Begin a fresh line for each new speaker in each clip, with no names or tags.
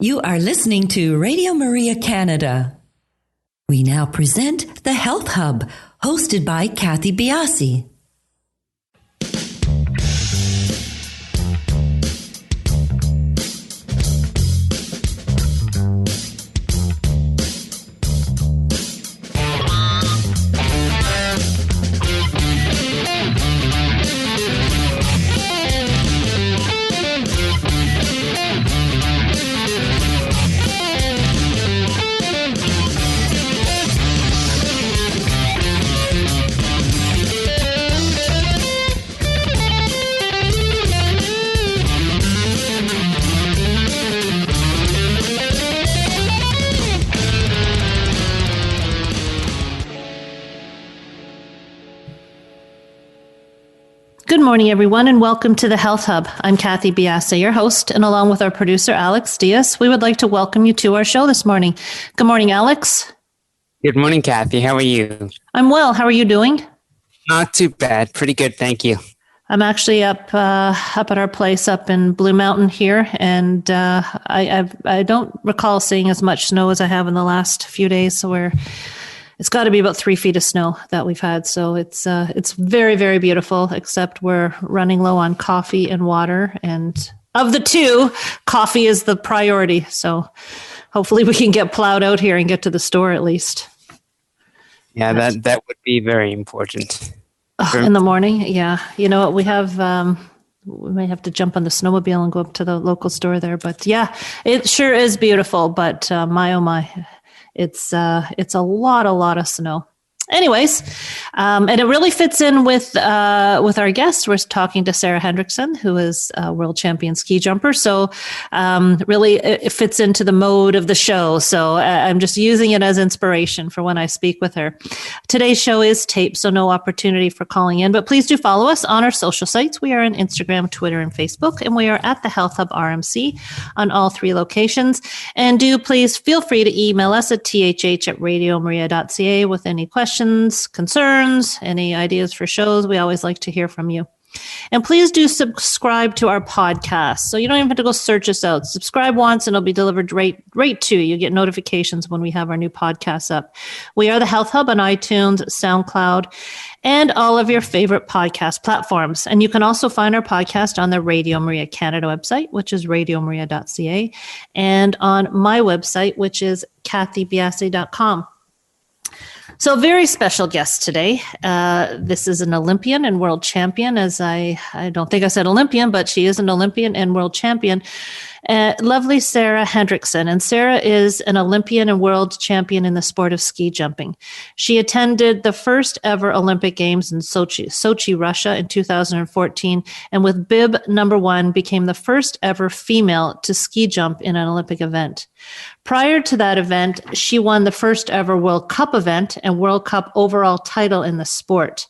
You are listening to Radio Maria Canada. We now present the Health Hub, hosted by Kathy Biasi.
Good morning, everyone, and welcome to the Health Hub. I'm Kathy Biasi, your host, and along with our producer, Alex Diaz, we would like to welcome you to our show this morning. Good morning, Alex.
Good morning, Kathy. How are you?
I'm well. How are you doing?
Not too bad. Pretty good. Thank you.
I'm actually up at our place up in Blue Mountain here, and I don't recall seeing as much snow as I have in the last few days, so it's got to be about 3 feet of snow that we've had. So it's very, very beautiful, except we're running low on coffee and water. And of the two, coffee is the priority. So hopefully we can get plowed out here and get to the store at least.
Yeah, that would be very important.
In the morning. Yeah. You know what? We may have to jump on the snowmobile and go up to the local store there. But yeah, it sure is beautiful. But my, oh my. It's a lot of snow. Anyways, and it really fits in with our guest. We're talking to Sarah Hendrickson, who is a world champion ski jumper. So really, it fits into the mode of the show. So I'm just using it as inspiration for when I speak with her. Today's show is taped, so no opportunity for calling in. But please do follow us on our social sites. We are on Instagram, Twitter, and Facebook, and we are at the Health Hub RMC on all 3 locations. And do please feel free to email us at thh@radiomaria.ca with any questions, concerns, any ideas for shows. We always like to hear from you. And please do subscribe to our podcast. So you don't even have to go search us out. Subscribe once and it'll be delivered right to you. You get notifications when we have our new podcasts up. We are the Health Hub on iTunes, SoundCloud, and all of your favorite podcast platforms. And you can also find our podcast on the Radio Maria Canada website, which is radiomaria.ca, and on my website, which is kathybiasi.com. So a very special guest today. This is an Olympian and World Champion, as I don't think I said Olympian, but she is an Olympian and World Champion. Lovely Sarah Hendrickson. And Sarah is an Olympian and World Champion in the sport of ski jumping. She attended the first ever Olympic Games in Sochi, Russia in 2014, and with bib number 1 became the first ever female to ski jump in an Olympic event. Prior to that event, she won the first ever World Cup event and World Cup overall title in the sport.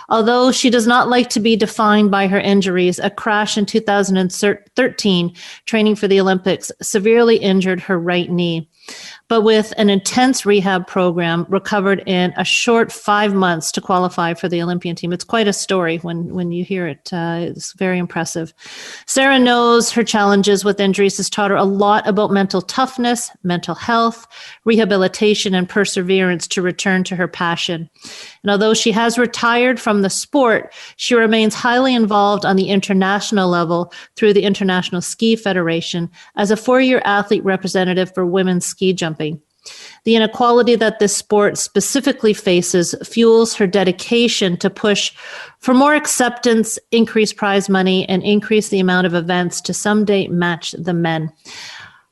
Although she does not like to be defined by her injuries, a crash in 2013 training for the Olympics severely injured her right knee. But with an intense rehab program, recovered in a short 5 months to qualify for the Olympian team. It's quite a story when you hear it. It's very impressive. Sarah knows her challenges with injuries has taught her a lot about mental toughness, mental health, rehabilitation, and perseverance to return to her passion. And although she has retired from the sport, she remains highly involved on the international level through the International Ski Federation as a 4-year athlete representative for women's ski jumping. The inequality that this sport specifically faces fuels her dedication to push for more acceptance, increase prize money, and increase the amount of events to someday match the men.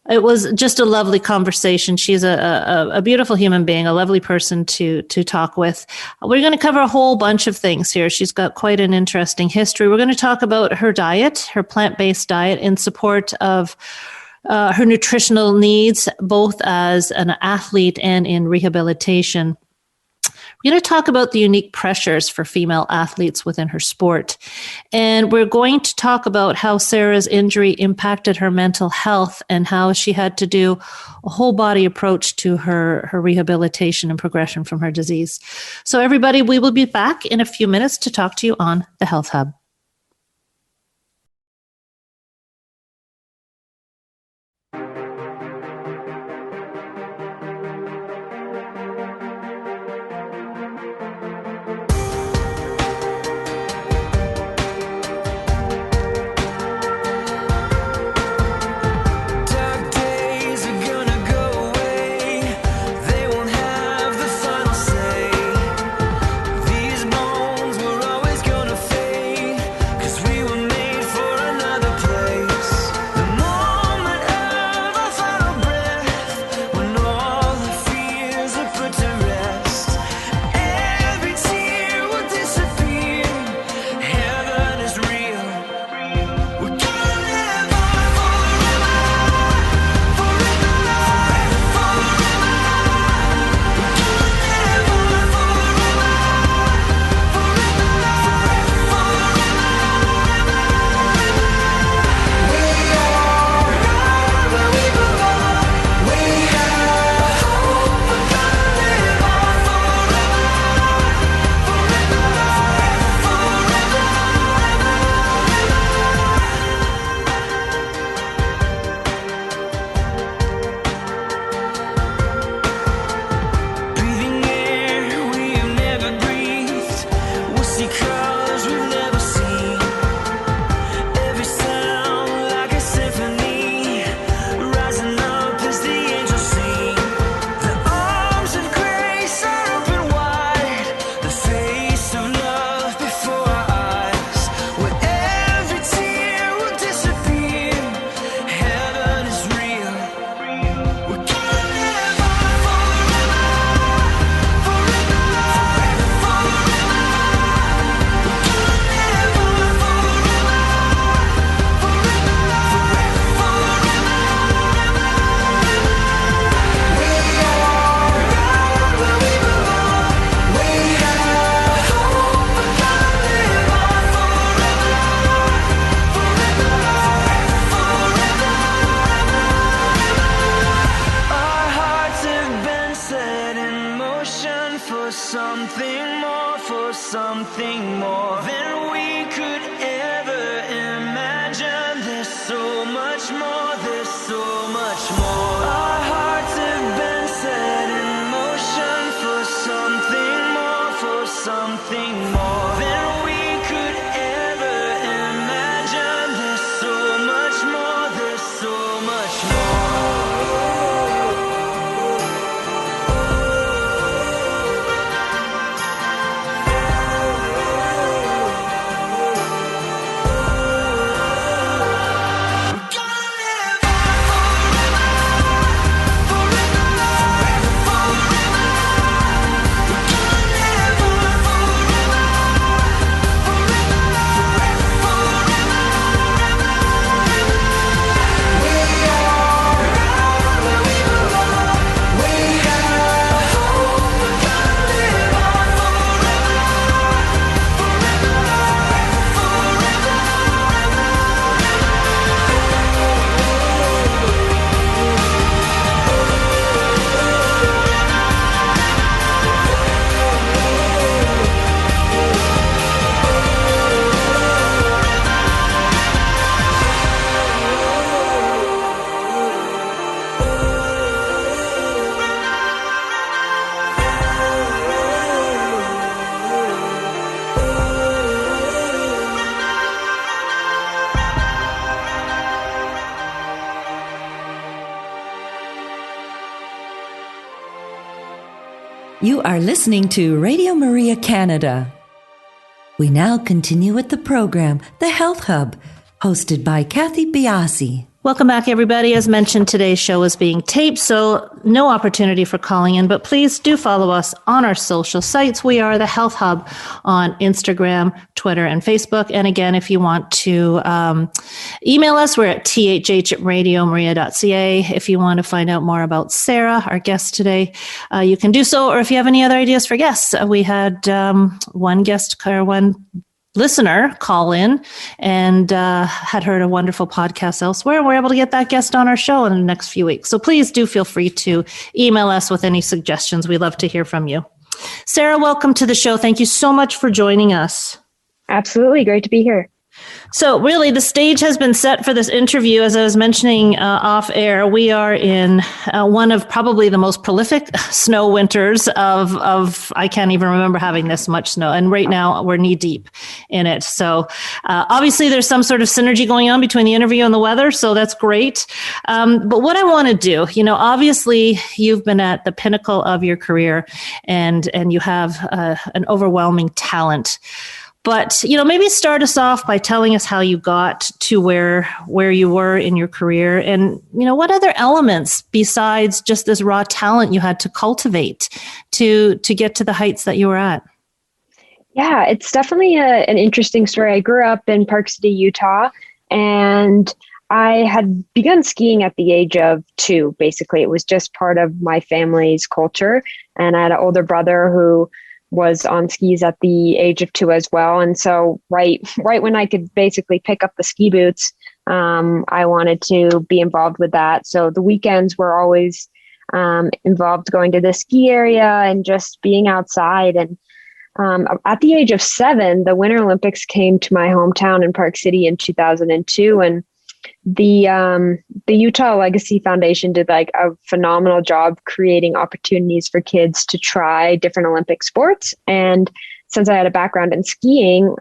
It was just a lovely conversation. She's a beautiful human being, a lovely person to talk with. We're going to cover a whole bunch of things here. She's got quite an interesting history. We're going to talk about her diet, her plant-based diet in support of her nutritional needs, both as an athlete and in rehabilitation. We're going to talk about the unique pressures for female athletes within her sport. And we're going to talk about how Sarah's injury impacted her mental health and how she had to do a whole body approach to her rehabilitation and progression from her disease. So everybody, we will be back in a few minutes to talk to you on the Health Hub.
You are listening to Radio Maria Canada. We now continue with the program, The Health Hub, hosted by Kathy Biasi.
Welcome back, everybody. As mentioned, today's show is being taped, so no opportunity for calling in, but please do follow us on our social sites. We are the Health Hub on Instagram, Twitter, and Facebook. And again, if you want to email us, we're at thh@radiomaria.ca. If you want to find out more about Sarah, our guest today, you can do so. Or if you have any other ideas for guests, we had one listener call in and had heard a wonderful podcast elsewhere, and we're able to get that guest on our show in the next few weeks. So please do feel free to email us with any suggestions. We'd love to hear from you. Sarah, welcome to the show. Thank you so much for joining us.
Absolutely. Great to be here.
So really, the stage has been set for this interview. As I was mentioning off air, we are in one of probably the most prolific snow winters of I can't even remember having this much snow. And right now we're knee deep in it. So obviously there's some sort of synergy going on between the interview and the weather. So that's great. But what I want to do, obviously you've been at the pinnacle of your career and you have an overwhelming talent. But, maybe start us off by telling us how you got to where you were in your career and, what other elements besides just this raw talent you had to cultivate to get to the heights that you were at.
Yeah, it's definitely an interesting story. I grew up in Park City, Utah, and I had begun skiing at the age of 2, basically. It was just part of my family's culture. And I had an older brother who was on skis at the age of 2 as well. And so right when I could basically pick up the ski boots, I wanted to be involved with that. So the weekends were always involved going to the ski area and just being outside. And at the age of 7, the Winter Olympics came to my hometown in Park City in 2002. And the Utah Legacy Foundation did like a phenomenal job creating opportunities for kids to try different Olympic sports. And since I had a background in skiing,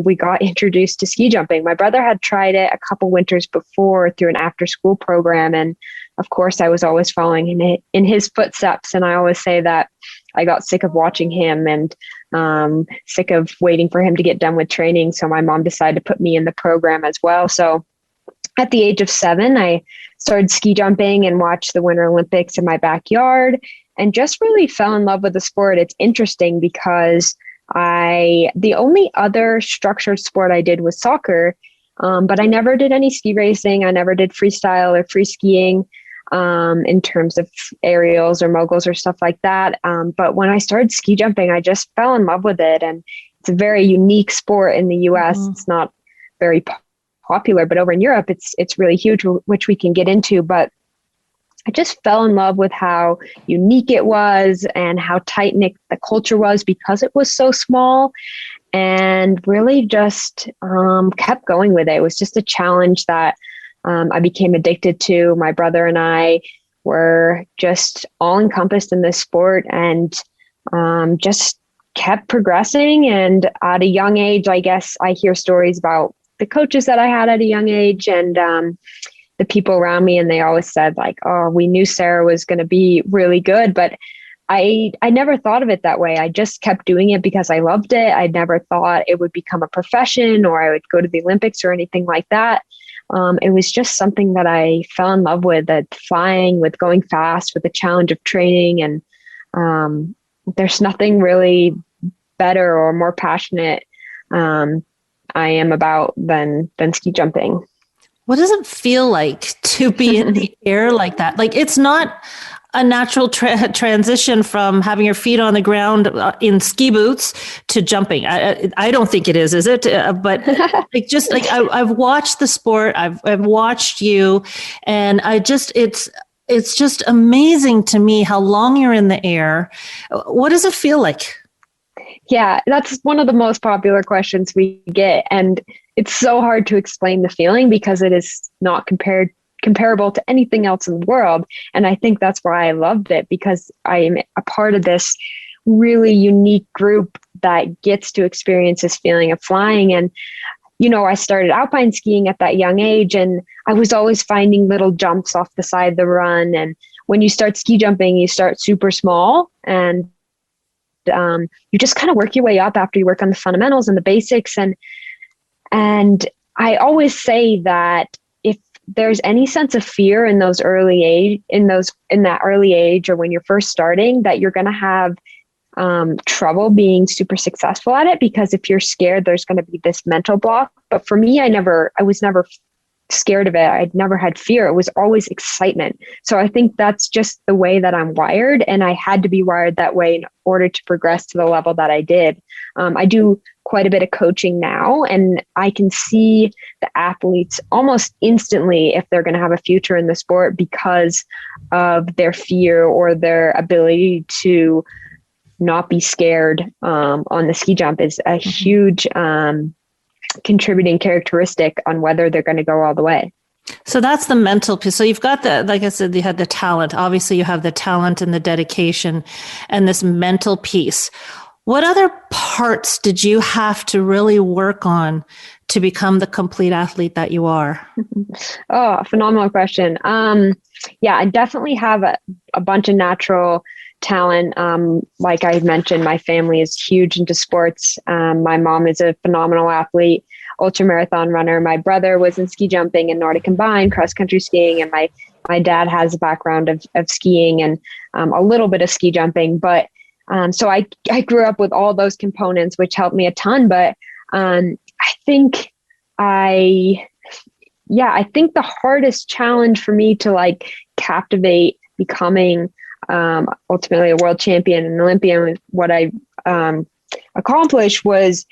we got introduced to ski jumping. My brother had tried it a couple winters before through an after-school program. And of course, I was always following in his footsteps. And I always say that I got sick of watching him and sick of waiting for him to get done with training. So my mom decided to put me in the program as well. So at the age of 7, I started ski jumping and watched the Winter Olympics in my backyard and just really fell in love with the sport. It's interesting because the only other structured sport I did was soccer, but I never did any ski racing. I never did freestyle or free skiing in terms of aerials or moguls or stuff like that. But when I started ski jumping, I just fell in love with it. And it's a very unique sport in the US. Mm-hmm. It's not very popular, but over in Europe, it's really huge, which we can get into. But I just fell in love with how unique it was and how tight-knit the culture was because it was so small, and really just kept going with it. It was just a challenge that I became addicted to. My brother and I were just all encompassed in this sport and just kept progressing. And at a young age, I guess I hear stories about the coaches that I had at a young age and the people around me. And they always said like, oh, we knew Sarah was going to be really good. But I never thought of it that way. I just kept doing it because I loved it. I never thought it would become a profession or I would go to the Olympics or anything like that. It was just something that I fell in love with, that flying, with going fast, with the challenge of training. And there's nothing really better or more passionate I am about than ski jumping.
What does it feel like to be in the air like that? Like, it's not a natural transition from having your feet on the ground in ski boots to jumping. I don't think it is it? But like, just like I've watched the sport, I've watched you, and it's just amazing to me how long you're in the air. What does it feel like?
Yeah, that's one of the most popular questions we get. And it's so hard to explain the feeling because it is not comparable to anything else in the world. And I think that's why I loved it, because I'm a part of this really unique group that gets to experience this feeling of flying. And, I started alpine skiing at that young age, and I was always finding little jumps off the side of the run. And when you start ski jumping, you start super small, and you just kind of work your way up after you work on the fundamentals and the basics. And I always say that if there's any sense of fear in that early age, or when you're first starting, that you're going to have trouble being super successful at it, because if you're scared, there's going to be this mental block. But for me, I was never scared of it. I'd never had fear. It was always excitement. So I think that's just the way that I'm wired, and I had to be wired that way in order to progress to the level that I did. I do quite a bit of coaching now, and I can see the athletes almost instantly if they're going to have a future in the sport because of their fear or their ability to not be scared on the ski jump is a huge contributing characteristic on whether they're going to go all the way.
So that's the mental piece. So you've got like I said, you had the talent. Obviously, you have the talent and the dedication and this mental piece. What other parts did you have to really work on to become the complete athlete that you are?
Oh, phenomenal question. Yeah, I definitely have a bunch of natural talent. Like I mentioned, my family is huge into sports. My mom is a phenomenal athlete, ultramarathon runner. My brother was in ski jumping and Nordic combined, cross country skiing, and my dad has a background of skiing and a little bit of ski jumping. But so I grew up with all those components, which helped me a ton. But I think the hardest challenge for me to like captivate becoming ultimately a world champion and Olympian, what I accomplished was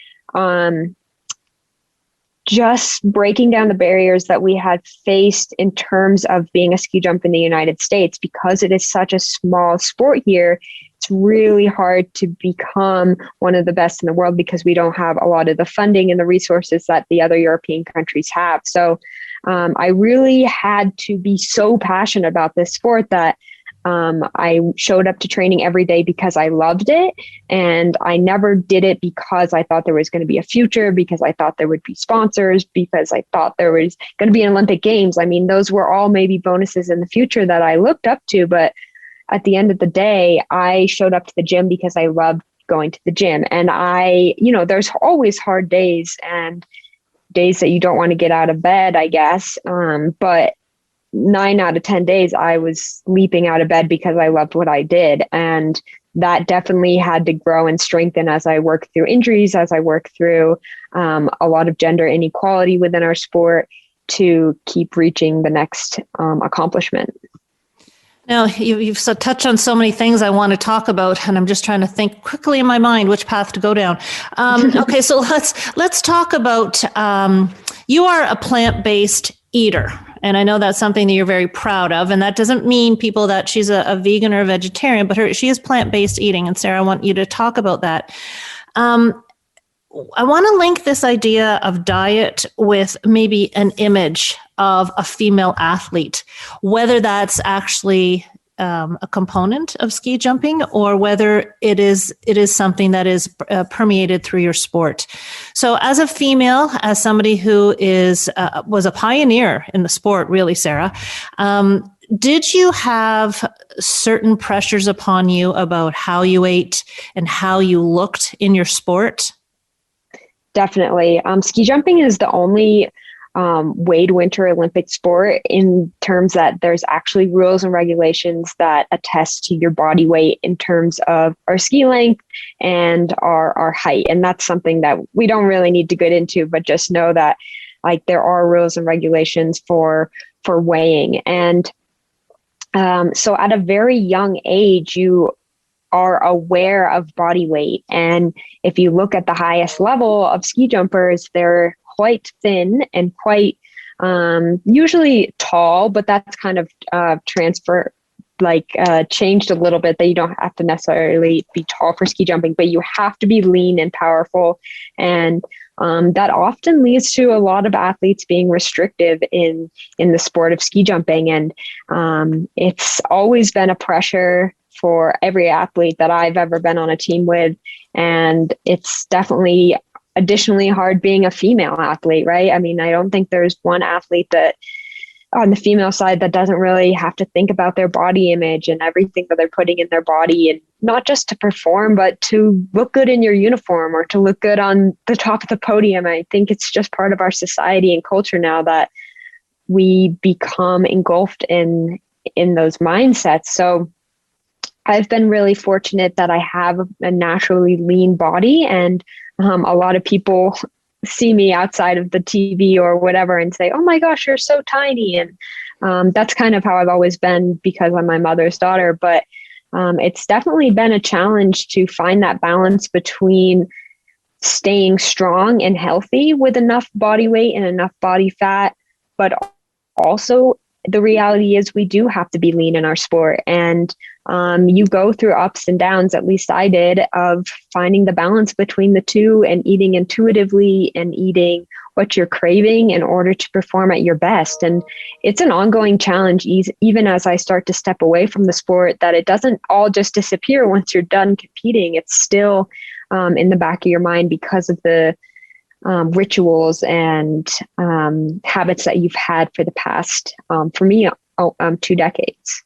just breaking down the barriers that we had faced in terms of being a ski jump in the United States. Because it is such a small sport here, it's really hard to become one of the best in the world because we don't have a lot of the funding and the resources that the other European countries have. So I really had to be so passionate about this sport that I showed up to training every day because I loved it. And I never did it because I thought there was going to be a future, because I thought there would be sponsors, because I thought there was going to be an Olympic Games. I mean, those were all maybe bonuses in the future that I looked up to. But at the end of the day, I showed up to the gym because I loved going to the gym. And there's always hard days and days that you don't want to get out of bed, I guess. But 9 out of 10 days, I was leaping out of bed because I loved what I did. And that definitely had to grow and strengthen as I worked through injuries, as I worked through a lot of gender inequality within our sport to keep reaching the next accomplishment.
Now, you've touched on so many things I want to talk about, and I'm just trying to think quickly in my mind which path to go down. Okay, so let's talk about, you are a plant-based eater. And I know that's something that you're very proud of. And that doesn't mean people that she's a vegan or a vegetarian, but she is plant-based eating. And Sarah, I want you to talk about that. I want to link this idea of diet with maybe an image of a female athlete, whether that's actually a component of ski jumping or whether it is something that is permeated through your sport. So as a female, as somebody who was a pioneer in the sport, really, Sarah, did you have certain pressures upon you about how you ate and how you looked in your sport?
Definitely. Ski jumping is the only wade winter Olympic sport in terms that there's actually rules and regulations that attest to your body weight in terms of our ski length and our height. And that's something that we don't really need to get into, but just know that like there are rules and regulations for weighing. And so at a very young age, you are aware of body weight. And if you look at the highest level of ski jumpers, they're quite thin and quite usually tall, but that's kind of changed a little bit, that you don't have to necessarily be tall for ski jumping, but you have to be lean and powerful. And that often leads to a lot of athletes being restrictive in the sport of ski jumping. And it's always been a pressure for every athlete that I've ever been on a team with. And it's definitely additionally hard being a female athlete, right? I mean, I don't think there's one athlete that on the female side that doesn't really have to think about their body image and everything that they're putting in their body, and not just to perform, but to look good in your uniform or to look good on the top of the podium. I think it's just part of our society and culture now that we become engulfed in those mindsets. So I've been really fortunate that I have a naturally lean body, and a lot of people see me outside of the TV or whatever and say, "Oh my gosh, you're so tiny." And that's kind of how I've always been because I'm my mother's daughter. But it's definitely been a challenge to find that balance between staying strong and healthy with enough body weight and enough body fat. But also the reality is we do have to be lean in our sport. And you go through ups and downs, at least I did, of finding the balance between the two and eating intuitively and eating what you're craving in order to perform at your best. And it's an ongoing challenge, even as I start to step away from the sport, that it doesn't all just disappear once you're done competing. It's still in the back of your mind because of the rituals and habits that you've had for the past, for me, 2 decades.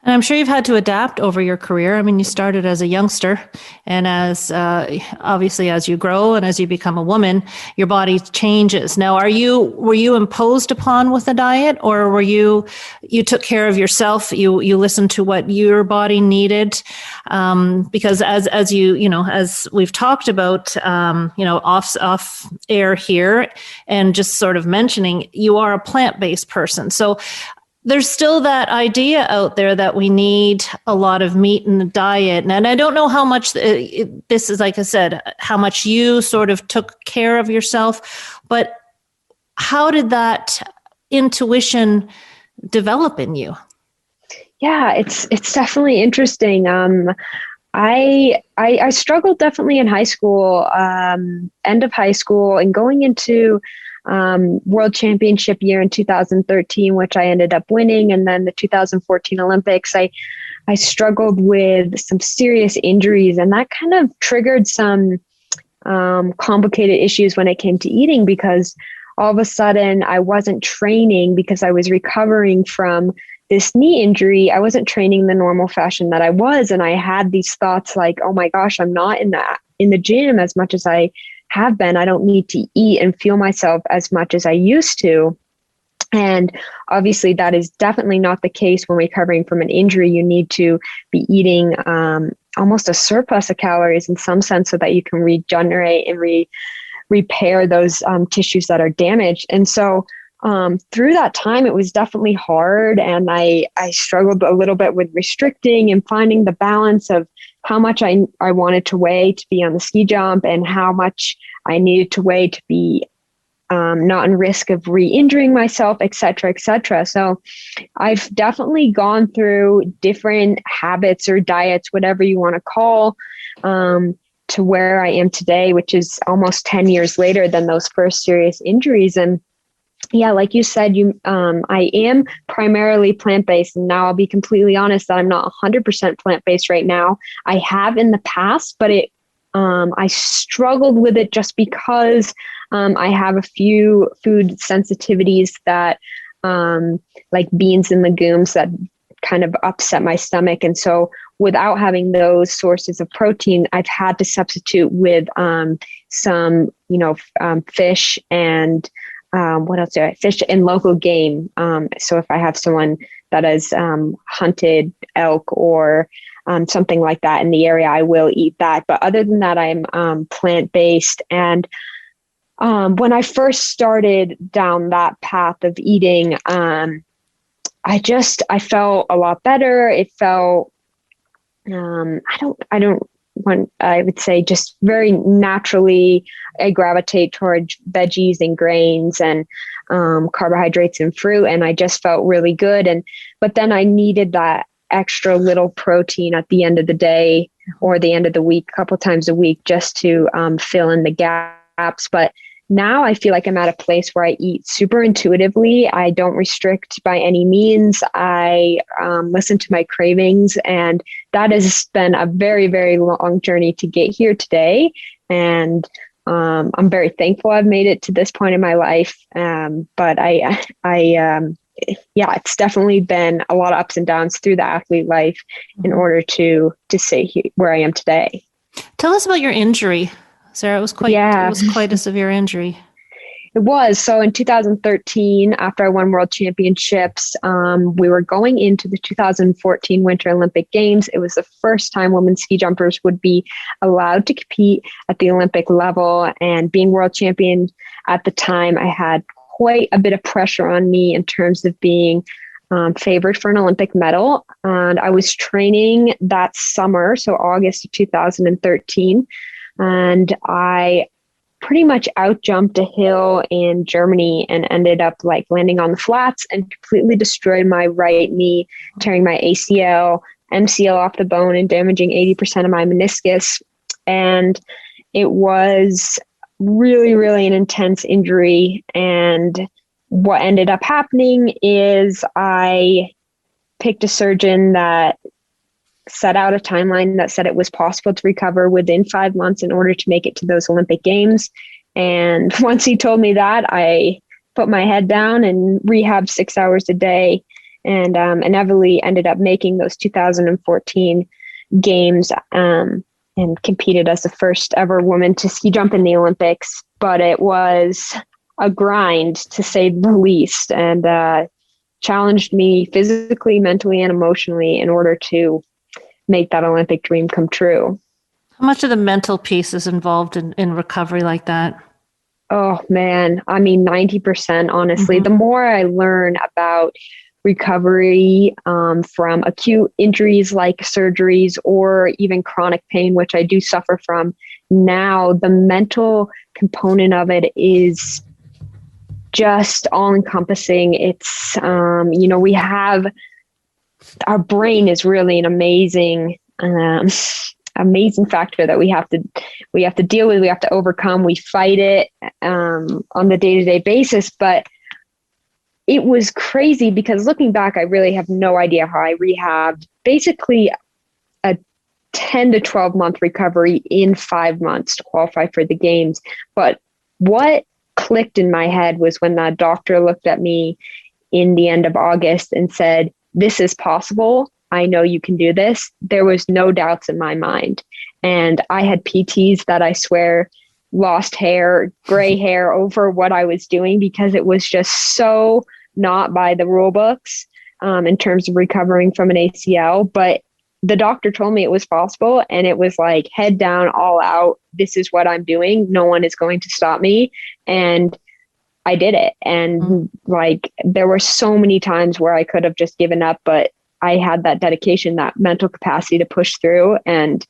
And I'm sure you've had to adapt over your career. I mean, you started as a youngster, and as obviously as you grow and as you become a woman, your body changes. Now, were you imposed upon with a diet, or you took care of yourself? You listened to what your body needed, because as as we've talked about, off air here, and just sort of mentioning, you are a plant-based person, so there's still that idea out there that we need a lot of meat in the diet. And I don't know how much this is, like I said, how much you sort of took care of yourself, but how did that intuition develop in you?
Yeah, it's definitely interesting. I struggled definitely in high school, end of high school, and going into World Championship year in 2013, which I ended up winning, and then the 2014 Olympics, I struggled with some serious injuries, and that kind of triggered some complicated issues when it came to eating, because all of a sudden I wasn't training because I was recovering from this knee injury. I wasn't training the normal fashion that I was, and I had these thoughts like, "Oh my gosh, I'm not in the gym as much as I have been. I don't need to eat and feel myself as much as I used to." And obviously that is definitely not the case when recovering from an injury. You need to be eating almost a surplus of calories in some sense so that you can regenerate and repair those tissues that are damaged. And so through that time, it was definitely hard. And I struggled a little bit with restricting and finding the balance of how much I wanted to weigh to be on the ski jump and how much I needed to weigh to be not in risk of re-injuring myself, et cetera, et cetera. So I've definitely gone through different habits or diets, whatever you want to call, to where I am today, which is almost 10 years later than those first serious injuries. And yeah, like you said, I am primarily plant-based, and now I'll be completely honest that I'm not 100% plant-based right now. I have in the past, but I struggled with it just because I have a few food sensitivities that, like beans and legumes, that kind of upset my stomach. And so without having those sources of protein, I've had to substitute with some, fish and what else do I? Fish and local game. So if I have someone that has hunted elk or something like that in the area, I will eat that. But other than that, I'm plant-based. And when I first started down that path of eating, I felt a lot better. It felt, I would say just very naturally, I gravitate towards veggies and grains and carbohydrates and fruit. And I just felt really good. But then I needed that extra little protein at the end of the day or the end of the week, a couple times a week, just to fill in the gaps. But now I feel like I'm at a place where I eat super intuitively. I don't restrict by any means. I listen to my cravings, and that has been a very, very long journey to get here today. And I'm very thankful I've made it to this point in my life. But I yeah, it's definitely been a lot of ups and downs through the athlete life in order to stay where I am today.
Tell us about your injury, Sarah. It was quite a severe injury.
It was. So in 2013, after I won World Championships, we were going into the 2014 Winter Olympic Games. It was the first time women ski jumpers would be allowed to compete at the Olympic level. And being world champion at the time, I had quite a bit of pressure on me in terms of being favored for an Olympic medal. And I was training that summer, so August of 2013, and I pretty much outjumped a hill in Germany and ended up like landing on the flats and completely destroyed my right knee, tearing my ACL, MCL off the bone and damaging 80% of my meniscus. And it was really, really an intense injury. And what ended up happening is I picked a surgeon that set out a timeline that said it was possible to recover within 5 months in order to make it to those Olympic Games. And once he told me that, I put my head down and rehabbed 6 hours a day, and inevitably ended up making those 2014 Games and competed as the first ever woman to ski jump in the Olympics. But it was a grind, to say the least, and challenged me physically, mentally, and emotionally in order to make that Olympic dream come true.
How much of the mental piece is involved in recovery like that?
Oh man, I mean, 90%, honestly. The more I learn about recovery from acute injuries like surgeries or even chronic pain, which I do suffer from now, the mental component of it is just all encompassing. It's, we have, our brain is really an amazing factor that we have to deal with. We have to overcome. We fight it on the day-to-day basis. But it was crazy because looking back, I really have no idea how I rehabbed basically a 10 to 12 month recovery in 5 months to qualify for the Games. But what clicked in my head was when that doctor looked at me in the end of August and said, "This is possible. I know you can do this." There was no doubts in my mind. And I had PTs that I swear lost hair, gray hair over what I was doing because it was just so not by the rule books in terms of recovering from an ACL. But the doctor told me it was possible, and it was like head down, all out. This is what I'm doing. No one is going to stop me. And I did it. And like, there were so many times where I could have just given up, but I had that dedication, that mental capacity to push through. And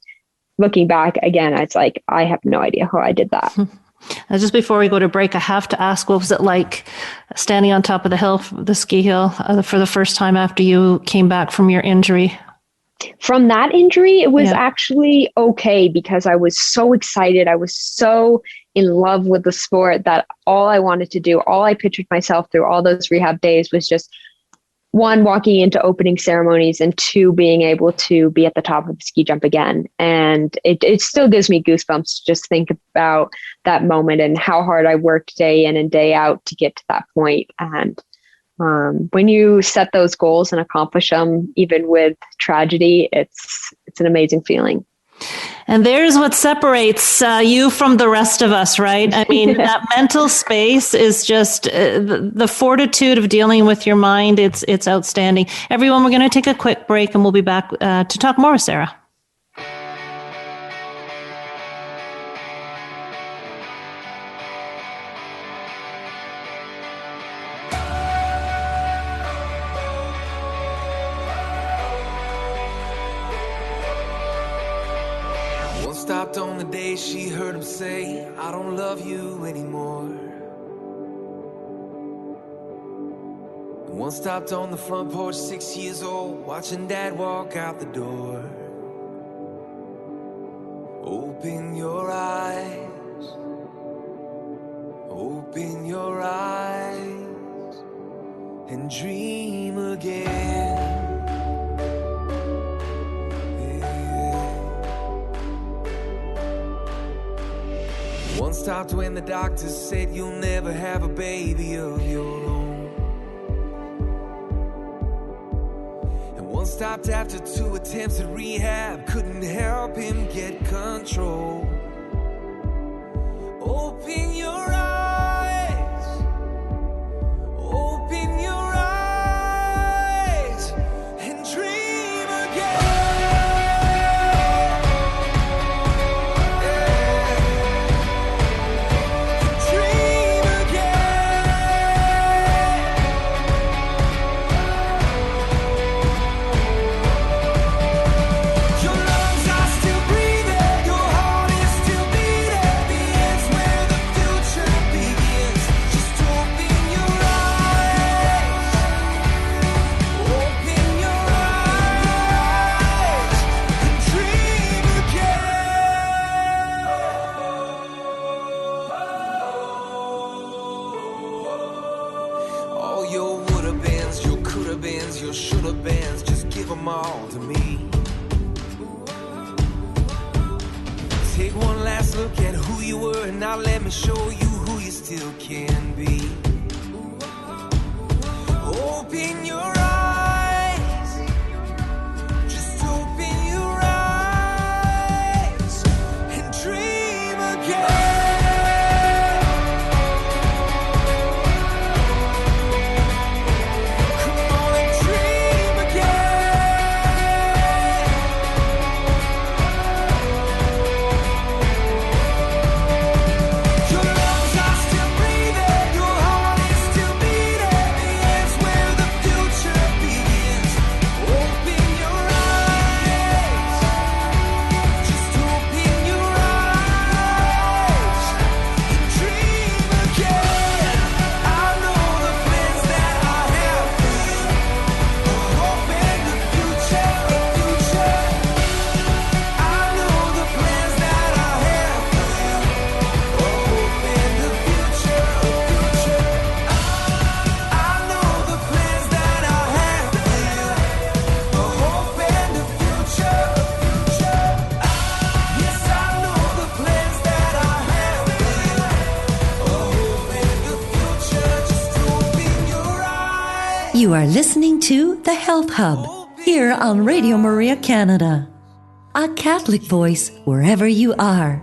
looking back again, it's like, I have no idea how I did that.
Now, just before we go to break, I have to ask, what was it like standing on top of the hill, the ski hill, for the first time after you came back from your injury?
From that injury, it was actually okay because I was so excited. I was so in love with the sport that all I wanted to do, all I pictured myself through all those rehab days was just, one, walking into opening ceremonies, and two, being able to be at the top of the ski jump again. And it still gives me goosebumps to just think about that moment and how hard I worked day in and day out to get to that point. And when you set those goals and accomplish them, even with tragedy, it's an amazing feeling.
And there's what separates you from the rest of us, right? I mean, that mental space is just the fortitude of dealing with your mind. It's outstanding. Everyone, we're going to take a quick break and we'll be back to talk more with Sarah.
Stopped on the day she heard him say, "I don't love you anymore." One stopped on the front porch, 6 years old, watching Dad walk out the door. Open your eyes, open your eyes, and dream again. One stopped when the doctor said you'll never have a baby of your own. stopped after 2 attempts at rehab. Couldn't help him get control. Open your eyes. Open your eyes and dream again. Your shoulda beens, just give them all to me. Take one last look at who you were, and now let me show you who you still can be. Open your eyes, just open your eyes and dream again.
You are listening to The Health Hub here on Radio Maria Canada, a Catholic voice wherever you are.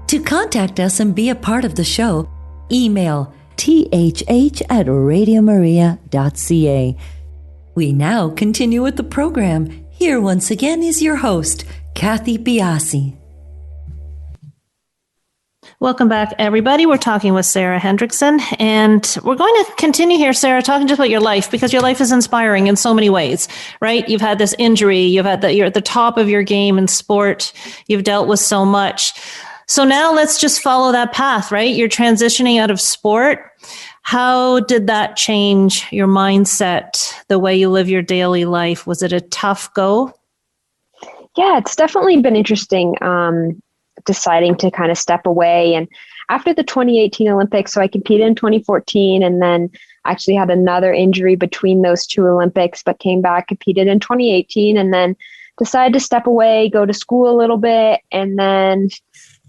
To contact us and be a part of the show, email thh@radiomaria.ca. We now continue with the program. Here once again is your host, Kathy Biasi.
Welcome back, everybody. We're talking with Sarah Hendrickson, and we're going to continue here, Sarah, talking just about your life, because your life is inspiring in so many ways, right? You've had this injury, you're at the top of your game in sport, you've dealt with so much. So now let's just follow that path, right? You're transitioning out of sport. How did that change your mindset, the way you live your daily life? Was it a tough go?
Yeah, it's definitely been interesting. Deciding to kind of step away. And after the 2018 Olympics, so I competed in 2014 and then actually had another injury between those two Olympics, but came back, competed in 2018, and then decided to step away, go to school a little bit. And then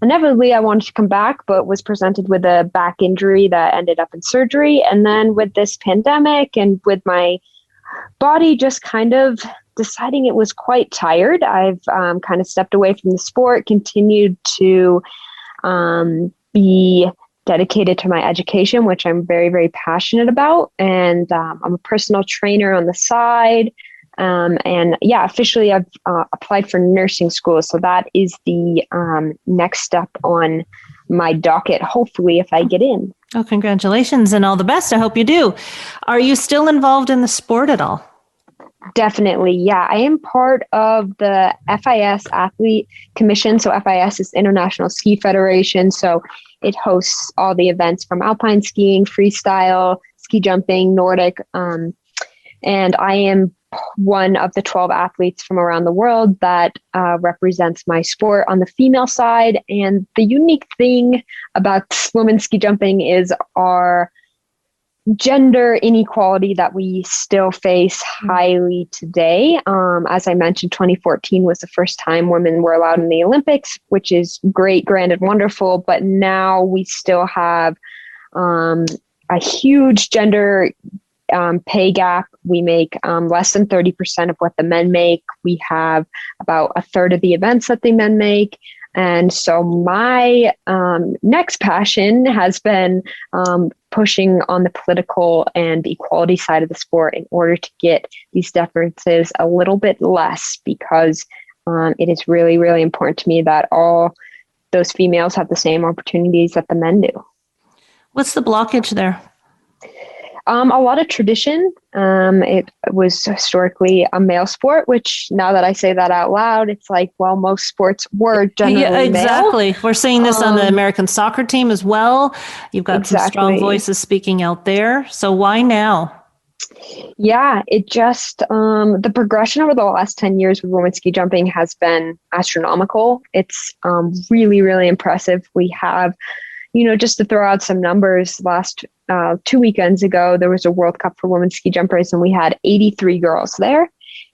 inevitably I wanted to come back, but was presented with a back injury that ended up in surgery. And then with this pandemic and with my body just kind of deciding it was quite tired, I've kind of stepped away from the sport, continued to be dedicated to my education, which I'm very, very passionate about. And I'm a personal trainer on the side. And yeah, officially I've applied for nursing school. So that is the next step on my docket, hopefully, if I get in.
Oh, congratulations and all the best. I hope you do. Are you still involved in the sport at all?
Definitely. Yeah, I am part of the FIS Athlete Commission. So FIS is International Ski Federation. So it hosts all the events from alpine skiing, freestyle, ski jumping, Nordic. And I am one of the 12 athletes from around the world that represents my sport on the female side. And the unique thing about women's ski jumping is our gender inequality that we still face highly today. As I mentioned, 2014 was the first time women were allowed in the Olympics, which is great, grand, and wonderful. But now we still have a huge gender pay gap. We make less than 30% of what the men make. We have about a third of the events that the men make. And so my next passion has been pushing on the political and equality side of the sport in order to get these differences a little bit less, because it is really, really important to me that all those females have the same opportunities that the men do.
What's the blockage there?
A lot of tradition. It was historically a male sport, which now that I say that out loud, it's like, well, most sports were generally
exactly.
male.
We're seeing this on the American soccer team as well. You've got some strong voices speaking out there. So why now?
Yeah, it just, the progression over the last 10 years with women's ski jumping has been astronomical. It's really, really impressive. We have, just to throw out some numbers, last 2 weekends ago, there was a World Cup for women's ski jumpers, and we had 83 girls there.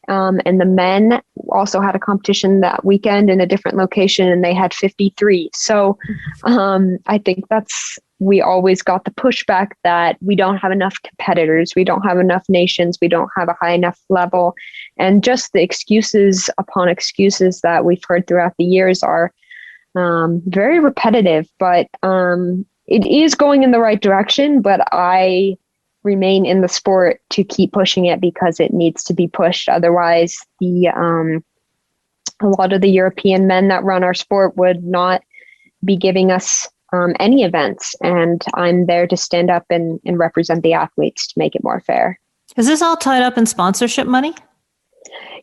And the men also had a competition that weekend in a different location, and they had 53. So I think we always got the pushback that we don't have enough competitors, we don't have enough nations, we don't have a high enough level. And just the excuses upon excuses that we've heard throughout the years are very repetitive, but it is going in the right direction. But I remain in the sport to keep pushing it because it needs to be pushed. Otherwise, a lot of the European men that run our sport would not be giving us any events. And I'm there to stand up and represent the athletes to make it more fair.
Is this all tied up in sponsorship money?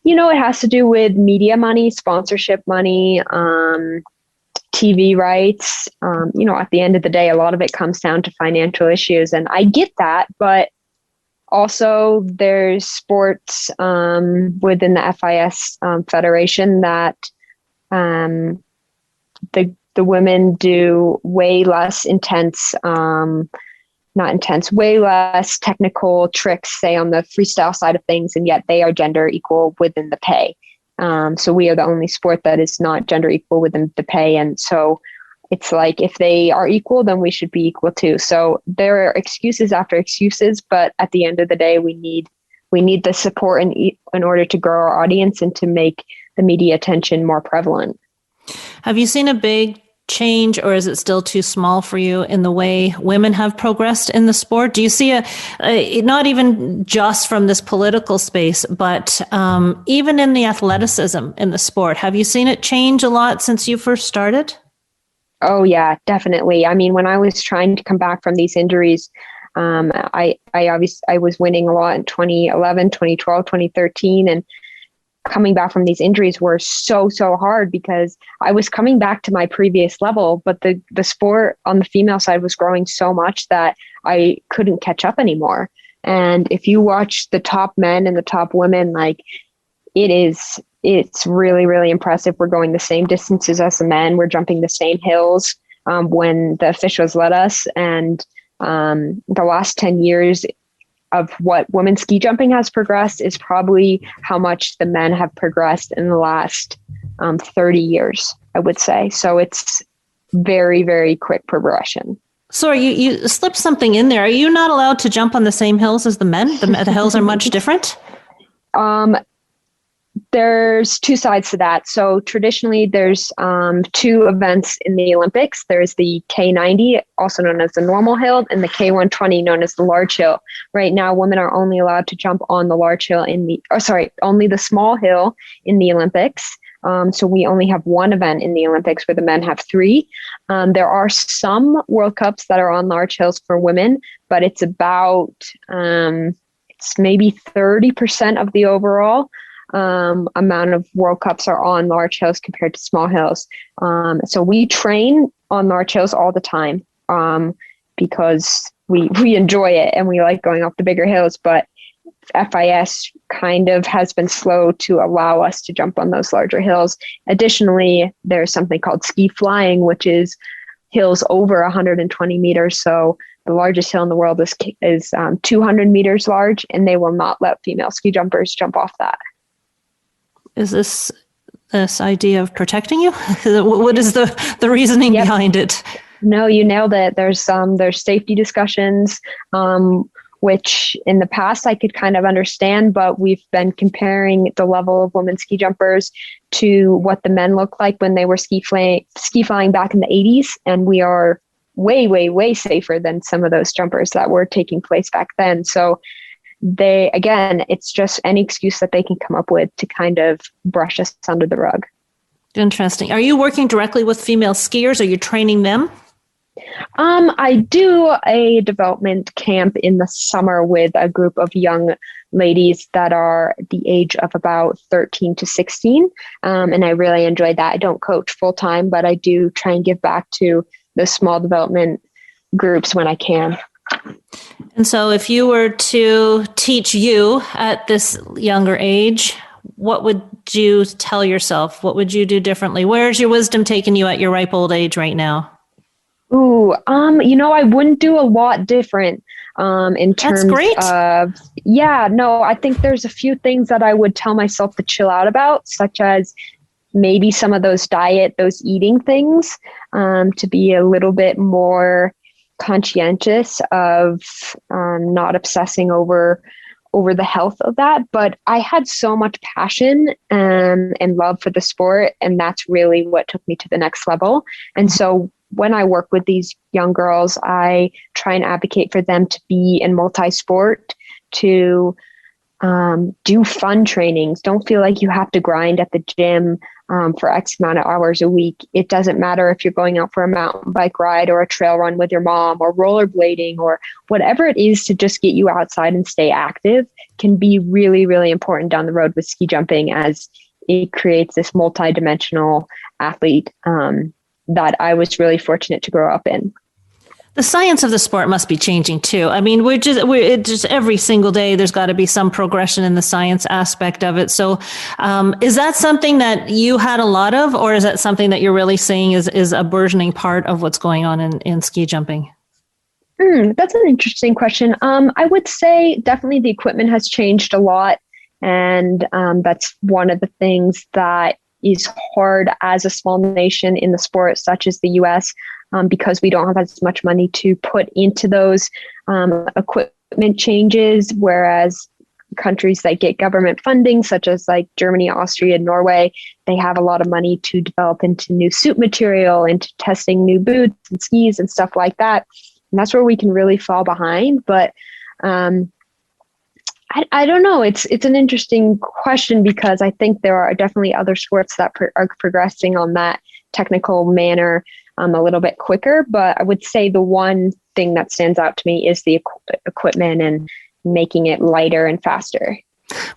It has to do with media money, sponsorship money, TV rights. At the end of the day, a lot of it comes down to financial issues. And I get that, but also there's sports within the FIS Federation that the women do way less way less technical tricks, say on the freestyle side of things, and yet they are gender equal within the pay. So we are the only sport that is not gender equal within the pay. And so it's like, if they are equal, then we should be equal too. So there are excuses after excuses, but at the end of the day, we need the support in order to grow our audience and to make the media attention more prevalent.
Have you seen a big change, or is it still too small for you in the way women have progressed in the sport? Do you see not even just from this political space, but even in the athleticism in the sport? Have you seen it change a lot since you first started?
Oh yeah, definitely. I mean, when I was trying to come back from these injuries, I was winning a lot in 2011, 2012, 2013, and coming back from these injuries were so hard because I was coming back to my previous level, but the sport on the female side was growing so much that I couldn't catch up anymore. And if you watch the top men and the top women, like it's really, really impressive. We're going the same distances as the men. We're jumping the same hills when the officials let us. And the last 10 years of what women's ski jumping has progressed is probably how much the men have progressed in the last 30 years, I would say. So it's very, very quick progression.
Sorry, you slipped something in there. Are you not allowed to jump on the same hills as the men? The hills are much different?
There's two sides to that. So traditionally, there's two events in the Olympics. There's the K90, also known as the normal hill, and the K120, known as the large hill. Right now, women are only allowed to jump on the large hill only the small hill in the Olympics. So we only have one event in the Olympics where the men have three. There are some World Cups that are on large hills for women, but it's about, it's maybe 30% of the overall amount of World Cups are on large hills compared to small hills. So we train on large hills all the time because we enjoy it and we like going off the bigger hills, but FIS kind of has been slow to allow us to jump on those larger hills. Additionally, there's something called ski flying, which is hills over 120 meters. So the largest hill in the world is 200 meters large, and they will not let female ski jumpers jump off that.
Is this idea of protecting you? What is the reasoning behind it?
No, you nailed it. There's safety discussions. which in the past I could kind of understand, but we've been comparing the level of women ski jumpers to what the men looked like when they were ski flying back in the 80s. And we are way, way, way safer than some of those jumpers that were taking place back then. So it's just any excuse that they can come up with to kind of brush us under the rug.
Interesting. Are you working directly with female skiers? Are you training them?
I do a development camp in the summer with a group of young ladies that are the age of about 13 to 16. And I really enjoyed that. I don't coach full time, but I do try and give back to the small development groups when I can.
And so if you were to teach you at this younger age, what would you tell yourself? What would you do differently? Where's your wisdom taking you at your ripe old age right now?
Ooh, I wouldn't do a lot different in terms of, I think there's a few things that I would tell myself to chill out about, such as maybe some of those eating things, to be a little bit more conscientious of not obsessing over the health of that. But I had so much passion and love for the sport, and that's really what took me to the next level. And so when I work with these young girls, I try and advocate for them to be in multi-sport, to do fun trainings. Don't feel like you have to grind at the gym for X amount of hours a week. It doesn't matter if you're going out for a mountain bike ride or a trail run with your mom or rollerblading or whatever it is to just get you outside and stay active can be really, really important down the road with ski jumping, as it creates this multi-dimensional athlete that I was really fortunate to grow up in.
The science of the sport must be changing too. I mean, we're just every single day, there's got to be some progression in the science aspect of it. So is that something that you had a lot of, or is that something that you're really seeing is a burgeoning part of what's going on in ski jumping?
That's an interesting question. I would say definitely the equipment has changed a lot. And that's one of the things that is hard as a small nation in the sport, such as the US, because we don't have as much money to put into those equipment changes, whereas countries that get government funding, such as like Germany, Austria, Norway, they have a lot of money to develop into new suit material, into testing new boots and skis and stuff like that. And that's where we can really fall behind. But I don't know. It's an interesting question, because I think there are definitely other sports that are progressing on that technical manner a little bit quicker. But I would say the one thing that stands out to me is the equipment and making it lighter and faster.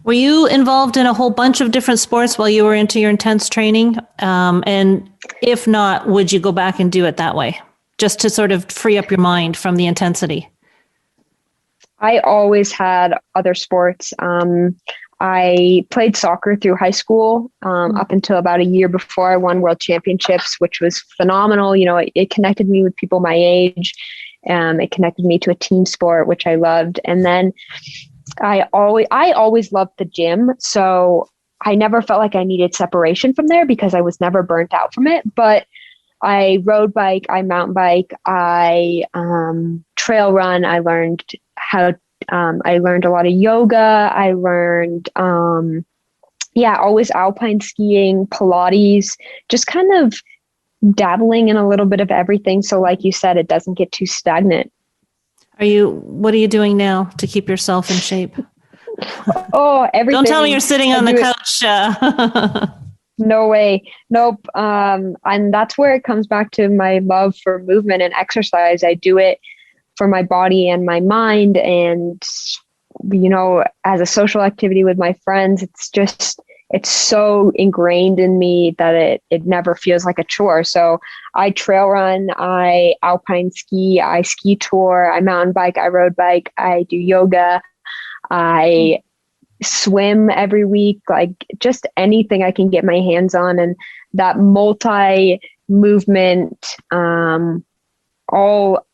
Were you involved in a whole bunch of different sports while you were into your intense training? And if not, would you go back and do it that way, just to sort of free up your mind from the intensity?
I always had other sports. I played soccer through high school up until about a year before I won world championships, which was phenomenal. You know, it connected me with people my age. It connected me to a team sport, which I loved. And then I always loved the gym. So I never felt like I needed separation from there, because I was never burnt out from it. But I road bike, I mountain bike, I trail run. I learned I learned a lot of yoga. I learned, always alpine skiing, Pilates, just kind of dabbling in a little bit of everything. So like you said, it doesn't get too stagnant.
What are you doing now to keep yourself in shape?
Oh, everything.
Don't tell me you're sitting on the couch.
No way. Nope. And that's where it comes back to my love for movement and exercise. I do it for my body and my mind. And, you know, as a social activity with my friends, it's so ingrained in me that it never feels like a chore. So I trail run, I alpine ski, I ski tour, I mountain bike, I road bike, I do yoga, I swim every week, like just anything I can get my hands on. And that multi-movement,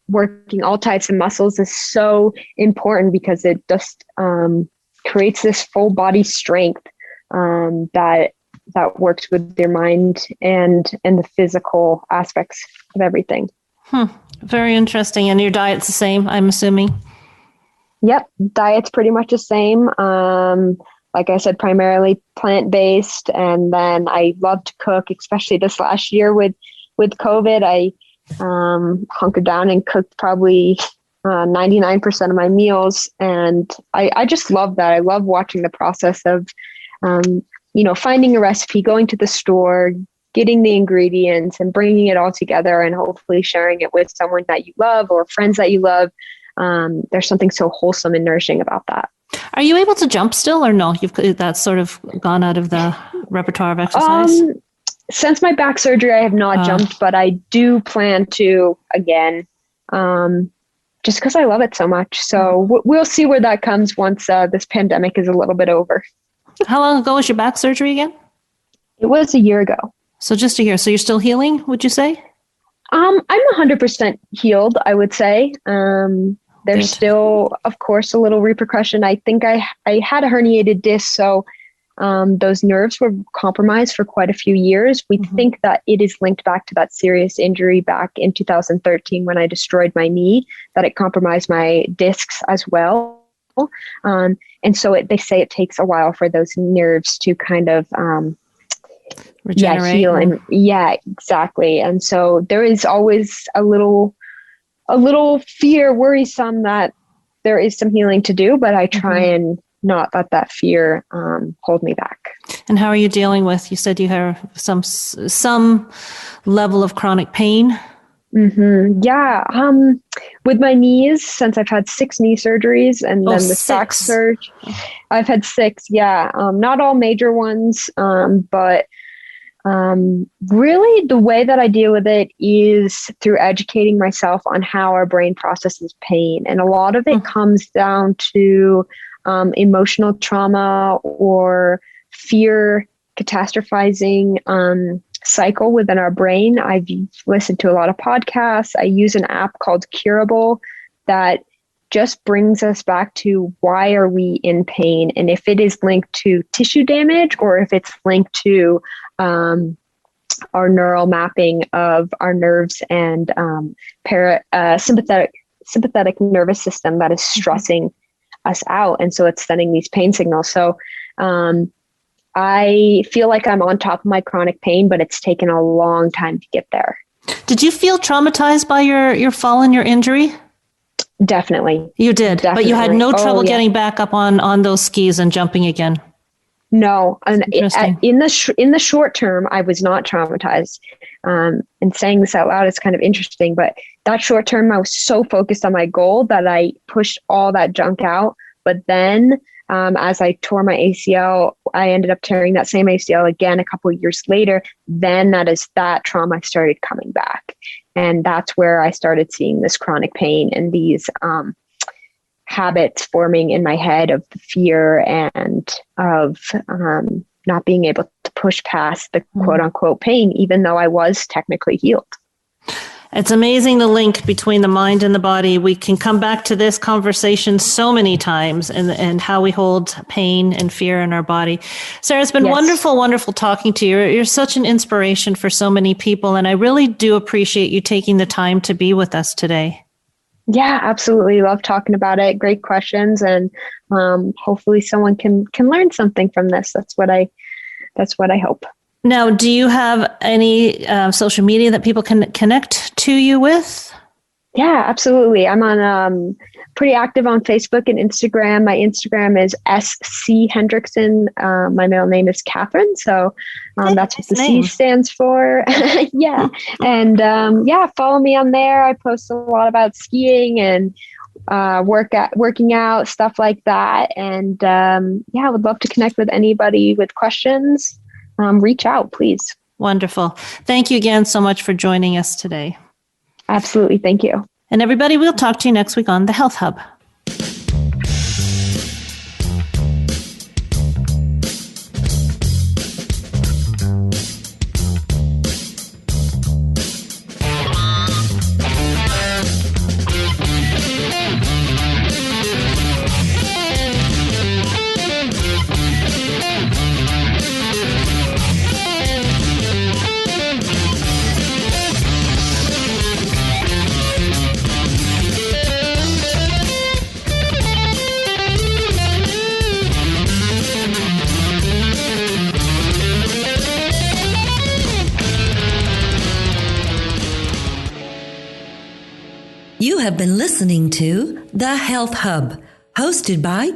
working all types of muscles is so important, because it just creates this full body strength that works with your mind and the physical aspects of everything.
Very interesting. And your diet's the same, I'm assuming?
Yep, diet's pretty much the same. Like I said, primarily plant-based, and then I love to cook, especially this last year with COVID. I hunkered down and cooked probably 99% of my meals, and I just love that. I love watching the process of, finding a recipe, going to the store, getting the ingredients, and bringing it all together, and hopefully sharing it with someone that you love or friends that you love. There's something so wholesome and nourishing about that.
Are you able to jump still, or no? That's sort of gone out of the repertoire of exercise?
Since my back surgery, I have not jumped, but I do plan to again, just because I love it so much. So we'll see where that comes once this pandemic is a little bit over.
How long ago was your back surgery again?
It was a year ago.
So just a year. So you're still healing, would you say?
I'm 100% healed, I would say. There's still, of course, a little repercussion. I think I had a herniated disc, so those nerves were compromised for quite a few years. We think that it is linked back to that serious injury back in 2013 when I destroyed my knee, that it compromised my discs as well. And so they say it takes a while for those nerves to kind of
regenerate.
Heal. And exactly. And so there is always a little fear, worrisome that there is some healing to do, but I try and not let that fear hold me back.
And how are you dealing with, you said you have some level of chronic pain?
Yeah. With my knees, since I've had 6 knee surgeries and then the back surgery, I've had 6. Yeah. Not all major ones. But really the way that I deal with it is through educating myself on how our brain processes pain. And a lot of it comes down to emotional trauma or fear catastrophizing cycle within our brain. I've listened to a lot of podcasts. I use an app called Curable that just brings us back to why are we in pain, and if it is linked to tissue damage or if it's linked to our neural mapping of our nerves and sympathetic nervous system that is stressing us out. And so it's sending these pain signals. So I feel like I'm on top of my chronic pain, but it's taken a long time to get there.
Did you feel traumatized by your fall and your injury?
Definitely.
You did,
Definitely.
But you had no trouble getting back up on those skis and jumping again.
No, and in the short term, I was not traumatized. And saying this out loud is kind of interesting, but that short term, I was so focused on my goal that I pushed all that junk out. But then, as I tore my ACL, I ended up tearing that same ACL again a couple of years later. Then that trauma started coming back, and that's where I started seeing this chronic pain and these habits forming in my head of the fear and of not being able to push past the quote unquote pain, even though I was technically healed.
It's amazing the link between the mind and the body. We can come back to this conversation so many times and how we hold pain and fear in our body. Sarah, it's been wonderful, wonderful talking to you. You're such an inspiration for so many people. And I really do appreciate you taking the time to be with us today.
Yeah, absolutely. Love talking about it. Great questions. And hopefully someone can learn something from this. That's what I hope.
Now, do you have any social media that people can connect to you with?
Yeah, absolutely. I'm on pretty active on Facebook and Instagram. My Instagram is SC Hendrickson. My middle name is Catherine. So that's what the C stands for. Yeah. And follow me on there. I post a lot about skiing and working out, stuff like that. And I would love to connect with anybody with questions. Reach out, please.
Wonderful. Thank you again so much for joining us today.
Absolutely. Thank you.
And everybody, we'll talk to you next week on The Health Hub.
You have been listening to The Health Hub, hosted by